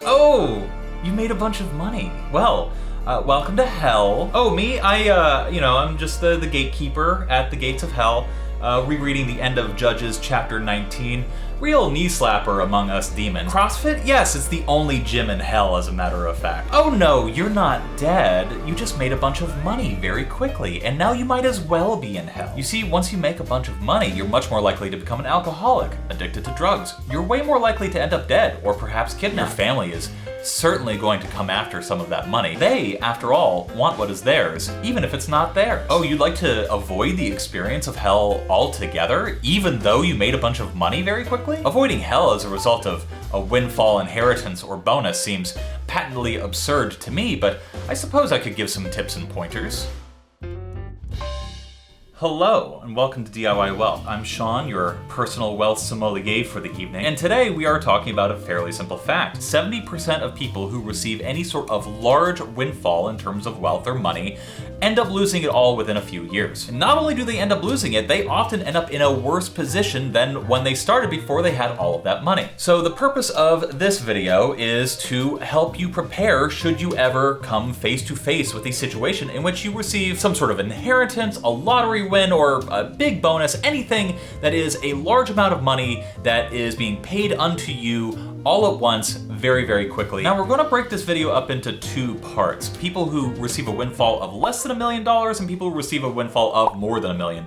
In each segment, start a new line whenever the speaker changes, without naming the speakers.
Oh, you made a bunch of money. Well, welcome to hell. Oh, me? I'm just the gatekeeper at the gates of hell, rereading the end of Judges chapter 19. Real knee slapper among us demons. CrossFit? Yes, it's the only gym in hell, as a matter of fact. Oh no, you're not dead. You just made a bunch of money very quickly, and now you might as well be in hell. You see, once you make a bunch of money, you're much more likely to become an alcoholic, addicted to drugs. You're way more likely to end up dead, or perhaps kidnapped. Your family is certainly going to come after some of that money. They, after all, want what is theirs, even if it's not theirs. Oh, you'd like to avoid the experience of hell altogether, even though you made a bunch of money very quickly? Avoiding hell as a result of a windfall inheritance or bonus seems patently absurd to me, but I suppose I could give some tips and pointers. Hello, and welcome to DIY Wealth. I'm Sean, your personal wealth sommelier for the evening, and today we are talking about a fairly simple fact. 70% of people who receive any sort of large windfall in terms of wealth or money end up losing it all within a few years. And not only do they end up losing it, they often end up in a worse position than when they started before they had all of that money. So the purpose of this video is to help you prepare should you ever come face to face with a situation in which you receive some sort of inheritance, a lottery win, or a big bonus, anything that is a large amount of money that is being paid unto you all at once very, very quickly. Now we're going to break this video up into two parts. People who receive a windfall of less than $1 million and people who receive a windfall of more than $1 million.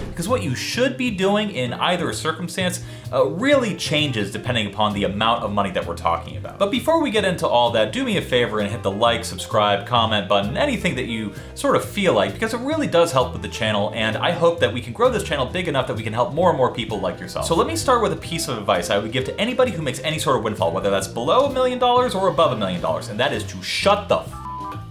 Because what you should be doing in either circumstance really changes depending upon the amount of money that we're talking about. But before we get into all that, do me a favor and hit the like, subscribe, comment button, anything that you sort of feel like, because it really does help with the channel, and I hope that we can grow this channel big enough that we can help more and more people like yourself. So let me start with a piece of advice I would give to anybody who makes any sort of windfall, whether that's below $1 million or above $1 million, and that is to shut the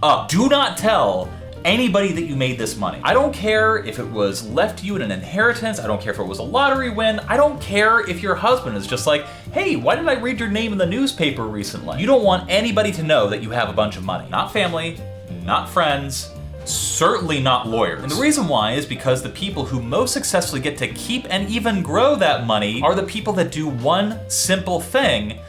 up. Do not tell anybody that you made this money. I don't care if it was left to you in an inheritance. I don't care if it was a lottery win. I don't care if your husband is just like, hey, why did I read your name in the newspaper recently? You don't want anybody to know that you have a bunch of money. Not family, not friends, certainly not lawyers. And the reason why is because the people who most successfully get to keep and even grow that money are the people that do one simple thing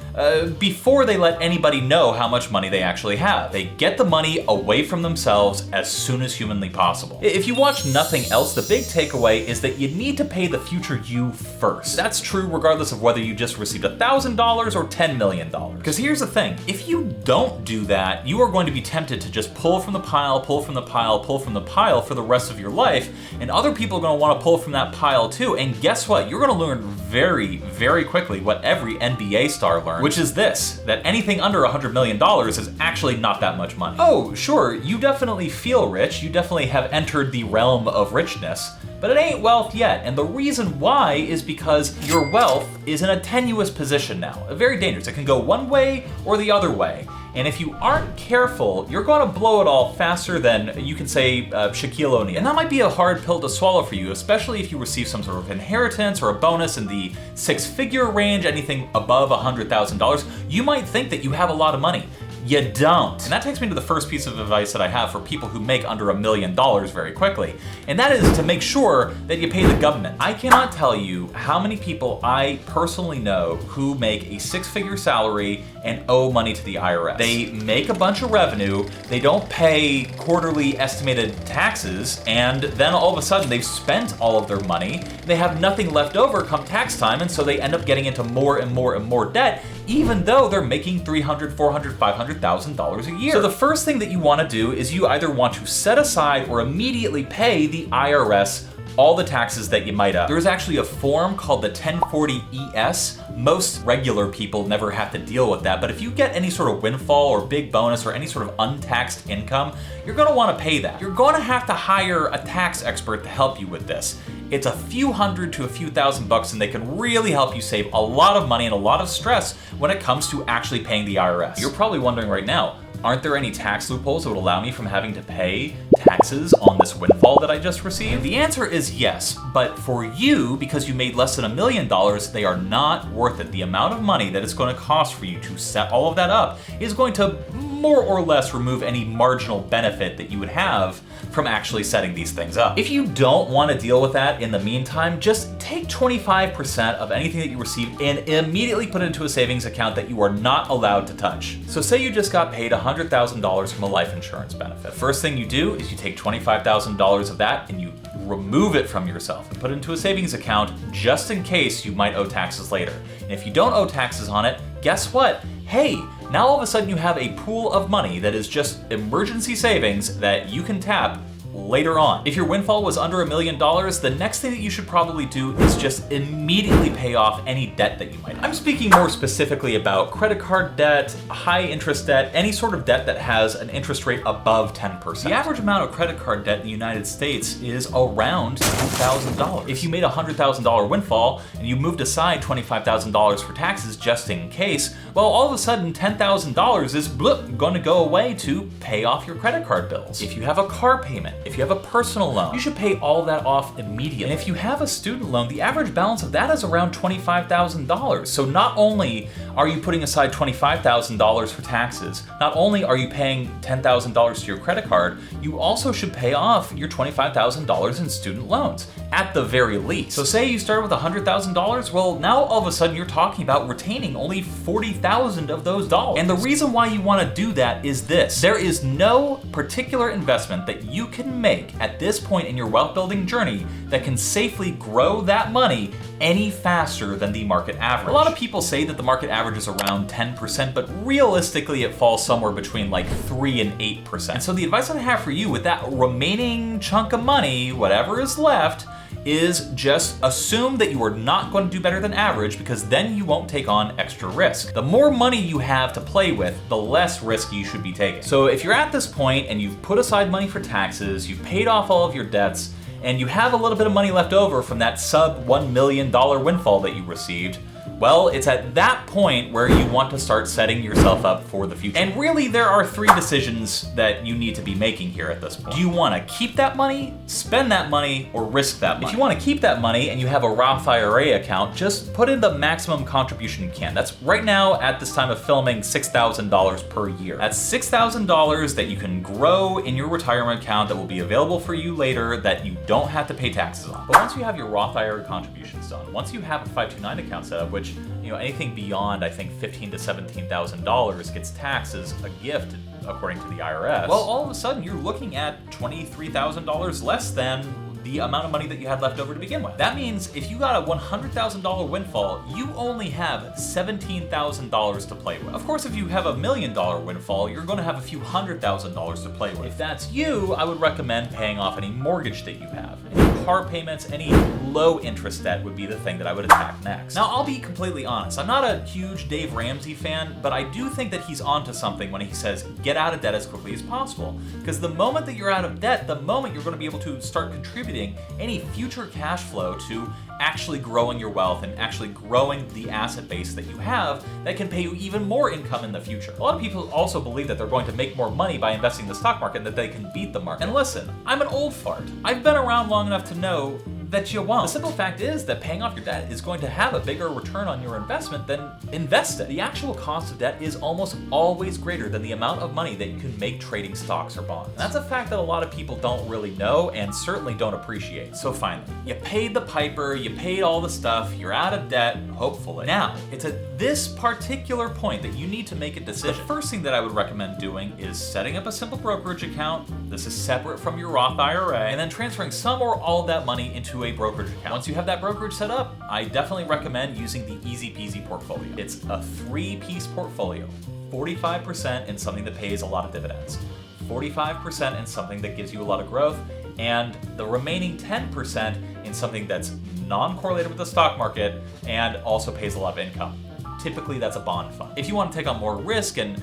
before they let anybody know how much money they actually have. They get the money away from themselves as soon as humanly possible. If you watch nothing else, the big takeaway is that you need to pay the future you first. That's true regardless of whether you just received $1,000 or $10 million. Because here's the thing, if you don't do that, you are going to be tempted to just pull from the pile, pull from the pile, pull from the pile for the rest of your life, and other people are going to want to pull from that pile too, and guess what? You're going to learn very, very quickly what every NBA star learned, which is this, that anything under $100 million is actually not that much money. Oh, sure, you definitely feel rich, you definitely have entered the realm of richness, but it ain't wealth yet, and the reason why is because your wealth is in a tenuous position now, very dangerous. It can go one way or the other way. And if you aren't careful, you're going to blow it all faster than, you can say, Shaquille O'Neal. And that might be a hard pill to swallow for you, especially if you receive some sort of inheritance or a bonus in the six-figure range, anything above $100,000. You might think that you have a lot of money. You don't. And that takes me to the first piece of advice that I have for people who make under $1 million very quickly. And that is to make sure that you pay the government. I cannot tell you how many people I personally know who make a six-figure salary and owe money to the IRS. They make a bunch of revenue, they don't pay quarterly estimated taxes, and then all of a sudden they've spent all of their money, they have nothing left over come tax time, and so they end up getting into more and more and more debt, even though they're making $300,000, $400,000, $500,000 a year. So the first thing that you want to do is you either want to set aside or immediately pay the IRS all the taxes that you might owe. There's actually a form called the 1040-ES. Most regular people never have to deal with that, but if you get any sort of windfall or big bonus or any sort of untaxed income, you're gonna wanna pay that. You're gonna have to hire a tax expert to help you with this. It's a few hundred to a few $1,000 and they can really help you save a lot of money and a lot of stress when it comes to actually paying the IRS. You're probably wondering right now, aren't there any tax loopholes that would allow me from having to pay taxes on this windfall that I just received? The answer is yes, but for you, because you made less than $1 million, they are not worth it. The amount of money that it's going to cost for you to set all of that up is going to more or less remove any marginal benefit that you would have from actually setting these things up. If you don't want to deal with that in the meantime, just take 25% of anything that you receive and immediately put it into a savings account that you are not allowed to touch. So say you just got paid $100,000 from a life insurance benefit. First thing you do is you take $25,000 of that and you remove it from yourself and put it into a savings account just in case you might owe taxes later. And if you don't owe taxes on it, guess what? Hey, now all of a sudden you have a pool of money that is just emergency savings that you can tap later on. If your windfall was under $1 million, the next thing that you should probably do is just immediately pay off any debt that you might have. I'm speaking more specifically about credit card debt, high interest debt, any sort of debt that has an interest rate above 10%. The average amount of credit card debt in the United States is around $2,000. If you made a $100,000 windfall and you moved aside $25,000 for taxes just in case, well, all of a sudden $10,000 is going to go away to pay off your credit card bills. If you have a car payment, if you have a personal loan, you should pay all that off immediately. And if you have a student loan, the average balance of that is around $25,000. So not only are you putting aside $25,000 for taxes, not only are you paying $10,000 to your credit card, you also should pay off your $25,000 in student loans, at the very least. So say you started with $100,000, well, now all of a sudden you're talking about retaining only $40,000 of those dollars. And the reason why you want to do that is this. There is no particular investment that you can make at this point in your wealth building journey that can safely grow that money any faster than the market average. A lot of people say that the market average is around 10%, but realistically it falls somewhere between like 3 and 8%. And so the advice that I have for you with that remaining chunk of money, whatever is left, is just assume that you are not going to do better than average, because then you won't take on extra risk. The more money you have to play with, the less risk you should be taking. So if you're at this point and you've put aside money for taxes, you've paid off all of your debts, and you have a little bit of money left over from that sub $1 million windfall that you received, well, it's at that point where you want to start setting yourself up for the future. And really, there are 3 decisions that you need to be making here at this point. Do you want to keep that money, spend that money, or risk that money? If you want to keep that money and you have a Roth IRA account, just put in the maximum contribution you can. That's right now, at this time of filming, $6,000 per year. That's $6,000 that you can grow in your retirement account that will be available for you later that you don't have to pay taxes on. But once you have your Roth IRA contributions done, once you have a 529 account set up, which, you know, anything beyond, I think, $15,000 to $17,000 gets taxed as a gift according to the IRS. Well, all of a sudden you're looking at $23,000 less than the amount of money that you had left over to begin with. That means if you got a $100,000 windfall, you only have $17,000 to play with. Of course, if you have $1 million windfall, you're going to have a few $100,000 to play with. If that's you, I would recommend paying off any mortgage that you have. Any car payments, any low interest debt would be the thing that I would attack next. Now, I'll be completely honest. I'm not a huge Dave Ramsey fan, but I do think that he's onto something when he says get out of debt as quickly as possible. Because the moment that you're out of debt, the moment you're going to be able to start contributing any future cash flow to actually growing your wealth and actually growing the asset base that you have that can pay you even more income in the future. A lot of people also believe that they're going to make more money by investing in the stock market and that they can beat the market. And listen, I'm an old fart. I've been around long enough to know that you won't. The simple fact is that paying off your debt is going to have a bigger return on your investment than investing. The actual cost of debt is almost always greater than the amount of money that you can make trading stocks or bonds. And that's a fact that a lot of people don't really know and certainly don't appreciate. So finally, you paid the piper, you paid all the stuff, you're out of debt, hopefully. Now, it's at this particular point that you need to make a decision. The first thing that I would recommend doing is setting up a simple brokerage account. This is separate from your Roth IRA, and then transferring some or all of that money into a brokerage account. Once you have that brokerage set up, I definitely recommend using the Easy Peasy portfolio. It's a 3-piece portfolio, 45% in something that pays a lot of dividends, 45% in something that gives you a lot of growth, and the remaining 10% in something that's non-correlated with the stock market and also pays a lot of income. Typically, that's a bond fund. If you want to take on more risk and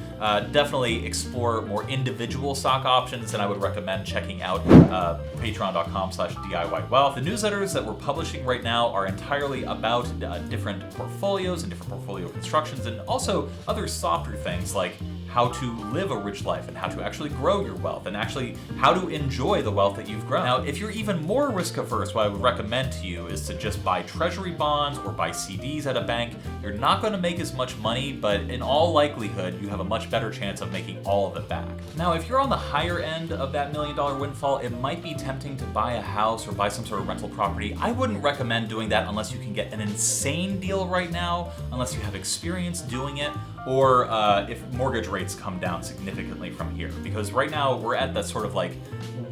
definitely explore more individual stock options, then I would recommend checking out patreon.com/DIYwealth. The newsletters that we're publishing right now are entirely about different portfolios and different portfolio constructions, and also other softer things like how to live a rich life and how to actually grow your wealth and actually how to enjoy the wealth that you've grown. Now, if you're even more risk averse, what I would recommend to you is to just buy treasury bonds or buy CDs at a bank. You're not going to make as much money, but in all likelihood, you have a much better chance of making all of it back. Now, if you're on the higher end of that $1 million windfall, it might be tempting to buy a house or buy some sort of rental property. I wouldn't recommend doing that unless you can get an insane deal right now, unless you have experience doing it, or if mortgage rates come down significantly from here. Because right now we're at that sort of like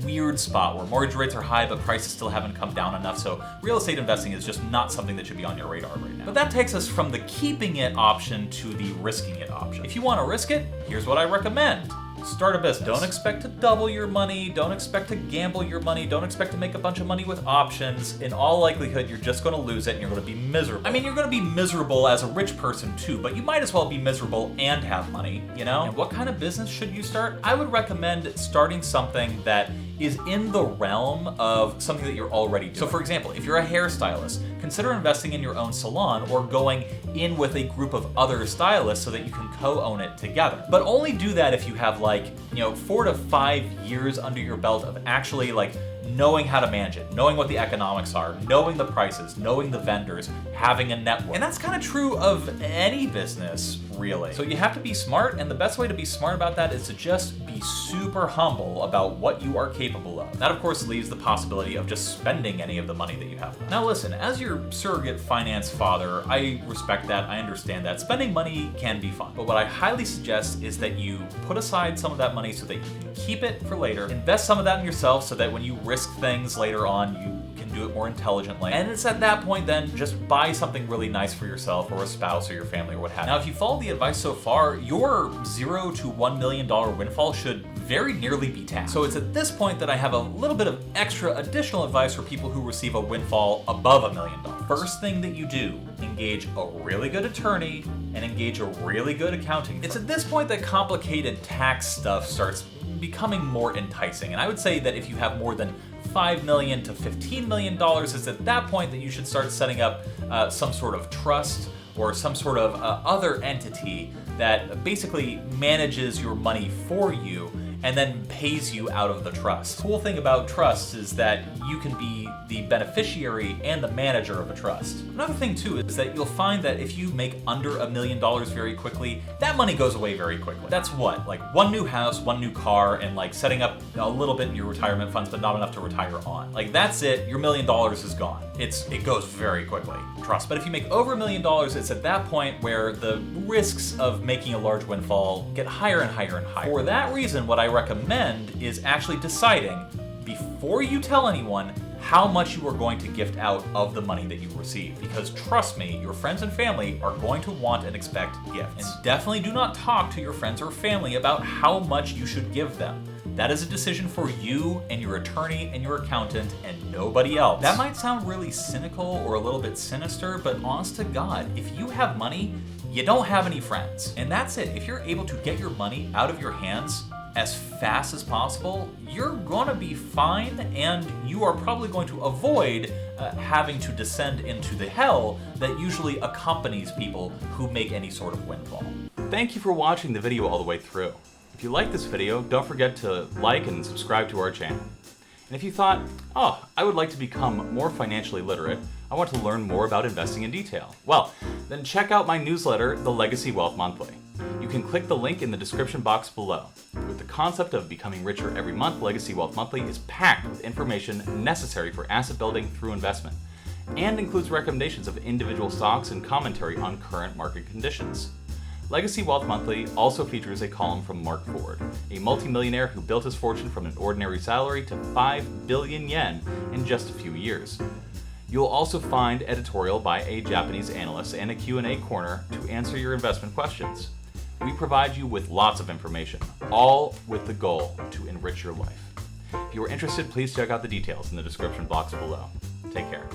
weird spot where mortgage rates are high but prices still haven't come down enough, so real estate investing is just not something that should be on your radar right now. But that takes us from the keeping it option to the risking it option. If you want to risk it, here's what I recommend. Start a business. Don't expect to double your money. Don't expect to gamble your money. Don't expect to make a bunch of money with options. In all likelihood, you're just going to lose it and you're going to be miserable. I mean, you're going to be miserable as a rich person too, but you might as well be miserable and have money, you know? And what kind of business should you start? I would recommend starting something that is in the realm of something that you're already doing. So for example, if you're a hairstylist, consider investing in your own salon or going in with a group of other stylists so that you can co-own it together. But only do that if you have 4 to 5 years under your belt of actually knowing how to manage it, knowing what the economics are, knowing the prices, knowing the vendors, having a network. And that's kind of true of any business, really. So you have to be smart, and the best way to be smart about that is to just be super humble about what you are capable of. That, of course, leaves the possibility of just spending any of the money that you have. Now listen, as your surrogate finance father, I respect that, I understand that. Spending money can be fun, but what I highly suggest is that you put aside some of that money so that you can keep it for later, invest some of that in yourself so that when you risk things later on, you can do it more intelligently. And it's at that point then, just buy something really nice for yourself or a spouse or your family or what have you. Now, if you follow the advice so far, your $0 to $1 million windfall should very nearly be taxed. So it's at this point that I have a little bit of extra additional advice for people who receive a windfall above $1 million. First thing that you do, engage a really good attorney and engage a really good accounting firm. It's at this point that complicated tax stuff starts becoming more enticing. And I would say that if you have more than $5 million to $15 million, it's at that point that you should start setting up some sort of trust or some sort of other entity that basically manages your money for you and then pays you out of the trust. The cool thing about trusts is that you can be the beneficiary and the manager of a trust. Another thing too is that you'll find that if you make under $1 million very quickly, that money goes away very quickly. That's what, one new house, one new car, and setting up a little bit in your retirement funds, but not enough to retire on. That's it, your $1 million is gone. It goes very quickly, trust. But if you make over $1 million, it's at that point where the risks of making a large windfall get higher and higher and higher. For that reason, what I recommend is actually deciding before you tell anyone how much you are going to gift out of the money that you receive. Because trust me, your friends and family are going to want and expect gifts. And definitely do not talk to your friends or family about how much you should give them. That is a decision for you and your attorney and your accountant and nobody else. That might sound really cynical or a little bit sinister, but honest to God, if you have money, you don't have any friends. And that's it. If you're able to get your money out of your hands as fast as possible, you're gonna be fine, and you are probably going to avoid having to descend into the hell that usually accompanies people who make any sort of windfall. Thank you for watching the video all the way through. If you like this video, don't forget to like and subscribe to our channel. And if you thought, oh, I would like to become more financially literate, I want to learn more about investing in detail, well, then check out my newsletter, The Legacy Wealth Monthly. You can click the link in the description box below. With the concept of becoming richer every month, Legacy Wealth Monthly is packed with information necessary for asset building through investment, and includes recommendations of individual stocks and commentary on current market conditions. Legacy Wealth Monthly also features a column from Mark Ford, a multimillionaire who built his fortune from an ordinary salary to 5 billion yen in just a few years. You'll also find editorial by a Japanese analyst and a Q&A corner to answer your investment questions. We provide you with lots of information, all with the goal to enrich your life. If you are interested, please check out the details in the description box below. Take care.